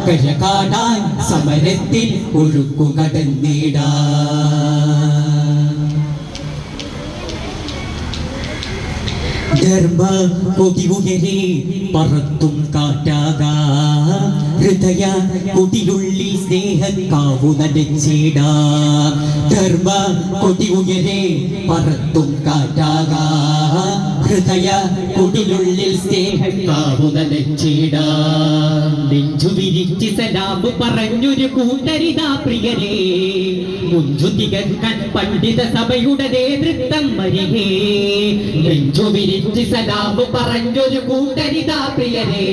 കഴകാടാൻ സമരത്തിൽ ഒഴുക്കുകടന്നിടാ ധർമ്മ കൊടിയുയരെ പറത്തും കാറ്റാകാ ഹൃദയ കൊടിയുള്ളിൽ സ്നേഹക്കാവു നനച്ചിടാ ധർമ്മ കൊടിയുയരെ പറത്തും കാറ്റാകാ ഹൃദയ കൊടിയുള്ളിൽ സ്നേഹക്കാവു നനച്ചിടാ നെഞ്ചു വിരിച്ച് സലാമ് പറഞ്ഞൊരു കൂട്ടരിതാ പ്രിയരേ മുഞ്ചു തികക്കാൻ പണ്ഡിത സഭയുടെ നേതൃത്വം മരികേ നെഞ്ചു വിരിച്ച് സലാമ് പറഞ്ഞൊരു കൂട്ടരിതാ പ്രിയരേ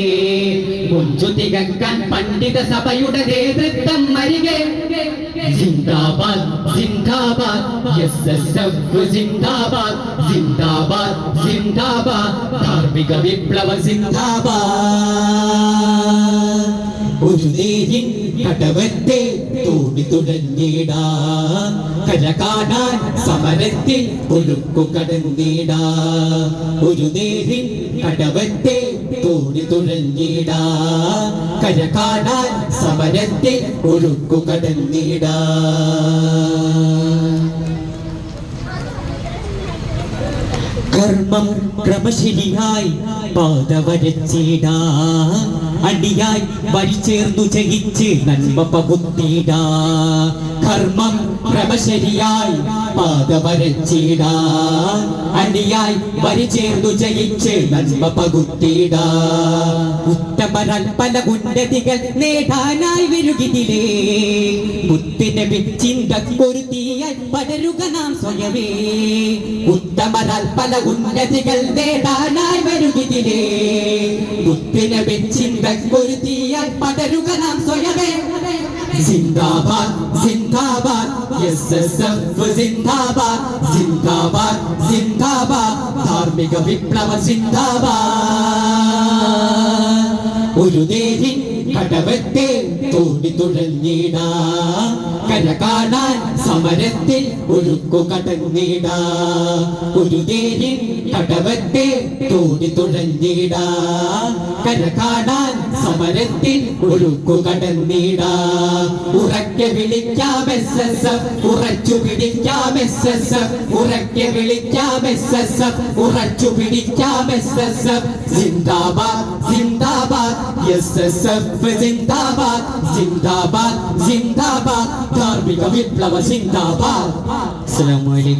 മുഞ്ചു തികക്കാൻ പണ്ഡിത സഭയുടെ നേതൃത്വം മരികേ ജിന്ദാബാദ് ജിന്ദാബാദ് എസ്എസ്എഫ് ജിന്ദാബാദ് ജിന്ദാബാദ് ജിന്ദാബാദ് ധാർമ്മിക വിപ്ലവ ജിന്ദാബാദ് ഒരു നേരിൻ കടവത്തെ തോടി തുടങ്ങിടാ കര കാണാൻ സമരത്തിൽ ഒഴുക്കു കടന്നിടാ ഒരു നേരിൻ കടവത്തെ തോടി തുടങ്ങിടാ കര കാണാൻ സമരത്തിൽ ഒഴുക്കു കടന്നിടാ കർമ്മം ക്രമശരിയായി പാത വരച്ചിടാ അടിയായി വരിചേർന്നു ജയിച്ച് നന്മ പകുത്തിടാ കർമ്മം ക്രമശരിയായി പാത വരച്ചിടാ അടിയായി വരിചേർന്നു ജയിച്ച് നന്മ പകുത്തിടാ ഉത്തമരാൽ പല ഉന്നതികൾ നേടാനായി വരുകിതിലേ മുത്തിനബി ചിന്തക്കൊരുത്തിയായി പടരുക നാം സ്വയമേ ഉത്തമരാൽ പല ഉന്നതികൾ നേടാനായി വരുകിതിലേ മുത്തിനബി ചിന്തക്കൊരുത്തിയായി പടരുക നാം സ്വയമേ ജിന്ദാബാദ് ജിന്ദാബാദ് എസ്എസ്എഫ് ജിന്ദാബാദ് ജിന്ദാബാദ് ജിന്ദാബാദ് ധാർമ്മിക വിപ്ലവ ജിന്ദാബാദ് ഒരു നേരിൻ കടവത്തെ തോടി തുഴഞ്ഞിടാ കര കാണാൻ സമരത്തിൽ ഒഴുക്കു കടന്നിടാ ഒരു നേരിൻ കടവത്തെ തോടി തുഴഞ്ഞിടാ കര കാണാൻ സമരത്തിൽ ഒഴുക്കു കടന്നിടാ ഉറക്കെ വിളിക്കാം എസ്എസ്എഫ് ഉറച്ചു പിടിക്കാം എസ്എസ്എഫ് ഉറക്കെ വിളിക്കാം എസ്എസ്എഫ് ഉറച്ചു പിടിക്കാം എസ്എസ്എഫ് ജിന്ദാബാദ് ജിന്ദാബാദ് എസ്എസ്എഫ് ജിന്ദാബാദ് ജിന്ദാബാദ് ജിന്ദാബാദ് ധാർമ്മിക വിപ്ലവ ജിന്ദാബാദ്. അസ്സലാമു അലൈക്കും.